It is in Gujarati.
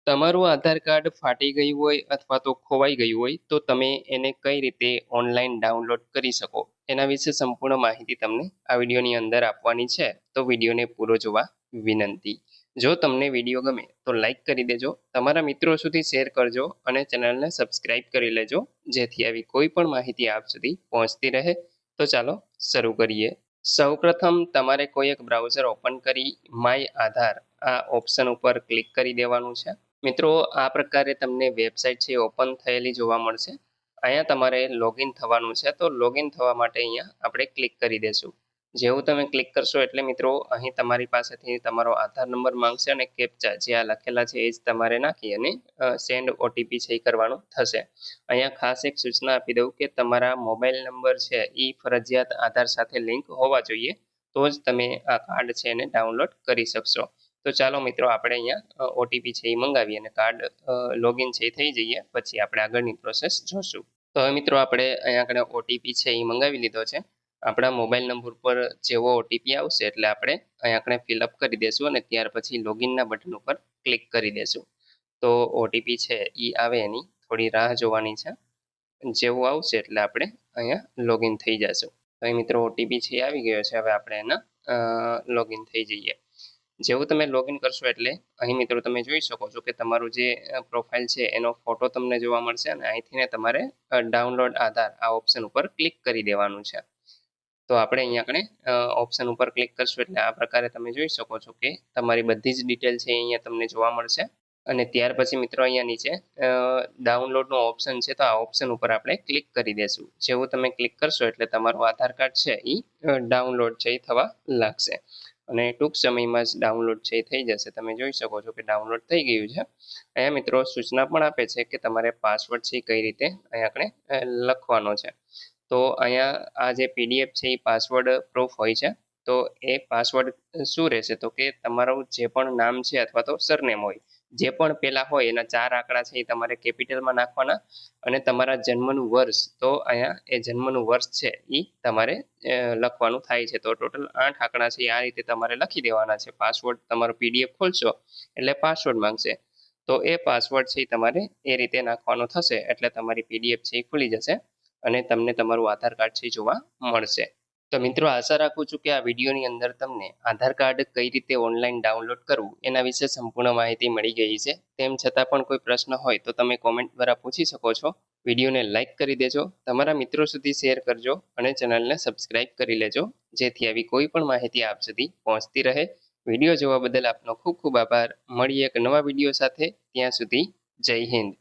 તમારું આધાર કાર્ડ ફાટી ગયું હોય અથવા તો ખોવાઈ ગયું હોય તો તમે એને કઈ રીતે ઓનલાઈન ડાઉનલોડ કરી શકો એના વિશે સંપૂર્ણ માહિતી તમને આ વિડીયોની અંદર આપવાની છે. તો વિડીયોને પૂરો જોવા વિનંતી. જો તમને વિડીયો ગમે તો લાઈક કરી દેજો, તમારા મિત્રો સુધી શેર કરજો અને ચેનલને સબસ્ક્રાઇબ કરી લેજો, જેથી આવી કોઈ પણ માહિતી આપ સુધી પહોંચતી રહે. તો ચાલો શરૂ કરીએ. સૌપ્રથમ તમારે કોઈ એક બ્રાઉઝર ઓપન કરી માય આધાર આ ઓપ્શન ઉપર ક્લિક કરી દેવાનું છે. મિત્રો, આ પ્રકારે તમને વેબસાઇટ છે ઓપન થયેલી જોવા મળશે. અહીંયા તમારે લોગિન થવાનું છે, તો લોગિન થવા માટે અહીંયા આપણે ક્લિક કરી દેશું. જેવું તમે ક્લિક કરશો એટલે મિત્રો અહીં તમારી પાસેથી તમારો આધાર નંબર માંગશે અને કેપ્ચા જે આ લખેલા છે એ જ તમારે નાખી અને સેન્ડ ઓટીપી છે એ કરવાનું થશે. અહીંયા ખાસ એક સૂચના આપી દઉં કે તમારા મોબાઈલ નંબર છે એ ફરજિયાત આધાર સાથે લિંક હોવા જોઈએ, તો જ તમે આ કાર્ડ છે એને ડાઉનલોડ કરી શકશો. તો ચાલો મિત્રો આપણે અહીંયા ઓટીપી છે એ મંગાવીએ અને કાર્ડ લોગિન છે એ થઈ જઈએ, પછી આપણે આગળની પ્રોસેસ જોશું. તો હવે મિત્રો આપણે અહીંયા આગળ ઓટીપી છે એ મંગાવી લીધો છે. આપણા મોબાઈલ નંબર પર જેવો ઓટીપી આવશે એટલે આપણે અહીંયા આગળ ફિલઅપ કરી દેશું અને ત્યાર પછી લોગિનના બટન ઉપર ક્લિક કરી દેશું. તો ઓટીપી છે એ આવે એની થોડી રાહ જોવાની છે. જેવું આવશે એટલે આપણે અહીંયા લોગિન થઈ જશું. તો અહીં મિત્રો ઓટીપી છે આવી ગયો છે. હવે આપણે એના લોગિન થઈ જઈએ. જેવું તમે લોગિન કરશો એટલે અહીં મિત્રો તમે જોઈ શકો છો કે તમારું જે પ્રોફાઇલ છે એનો ફોટો તમને જોવા મળશે અને અહીંથી ને તમારે ડાઉનલોડ આધાર આ ઓપ્શન ઉપર ક્લિક કરી દેવાનું છે. તો આપણે અહીંયા આપણે ઓપ્શન ઉપર ક્લિક કરશું એટલે આ પ્રકારે તમે જોઈ શકો છો કે તમારી બધી જ ડિટેલ છે અહીંયા તમને જોવા મળશે. અને ત્યાર પછી મિત્રો અહીંયા નીચે ડાઉનલોડનો ઓપ્શન છે, તો આ ઓપ્શન ઉપર આપણે ક્લિક કરી દેશું. જેવું તમે ક્લિક કરશો એટલે તમારું આધાર કાર્ડ છે એ ડાઉનલોડ છે એ થવા લાગશે અને ટૂંક સમયમાં જ ડાઉનલોડ છે એ થઈ જશે. તમે જોઈ શકો છો કે ડાઉનલોડ થઈ ગયું છે. અહીંયા મિત્રો સૂચના પણ આપે છે કે તમારે પાસવર્ડ છે કઈ રીતે અહીંયા આપણે લખવાનો છે. તો અહીંયા આ જે પીડીએફ છે એ પાસવર્ડ પ્રૂફ હોય છે. તો એ પાસવર્ડ શું રહેશે તો કે તમારું જે પણ નામ છે અથવા તો સરનેમ હોય, જે પણ પહેલા હોય એના 4 આંકડા છે એ તમારે કેપિટલમાં નાખવાના અને તમારા જન્મનું વર્ષ, તો અહીંયા એ જન્મનું વર્ષ છે એ તમારે લખવાનું થાય છે. તો ટોટલ 8 આંકડા છે આ રીતે તમારે લખી દેવાના છે. પાસવર્ડ તમારો પીડીએફ ખોલશો એટલે પાસવર્ડ માંગશે, તો એ પાસવર્ડ છે તમારે એ રીતે નાખવાનો થશે એટલે તમારી પીડીએફ છે એ ખુલી જશે અને તમને તમારું આધાર કાર્ડ છે જોવા મળશે. તો મિત્રો આશા રાખું છું કે આ વિડીયોની અંદર તમને આધાર કાર્ડ કઈ રીતે ઓનલાઈન ડાઉનલોડ કરવું એના વિશે સંપૂર્ણ માહિતી મળી ગઈ છે. તેમ છતાં પણ કોઈ પ્રશ્ન હોય તો તમે કોમેન્ટ દ્વારા પૂછી શકો છો. વિડીયોને લાઇક કરી દેજો, તમારા મિત્રો સુધી શેર કરજો અને ચેનલને સબસ્ક્રાઇબ કરી લેજો, જેથી આવી કોઈ પણ માહિતી આપ સુધી પહોંચતી રહે. વિડીયો જોવા બદલ આપનો ખૂબ ખૂબ આભાર. મળીએ એક નવા વિડીયો સાથે. ત્યાં સુધી જય હિન્દ.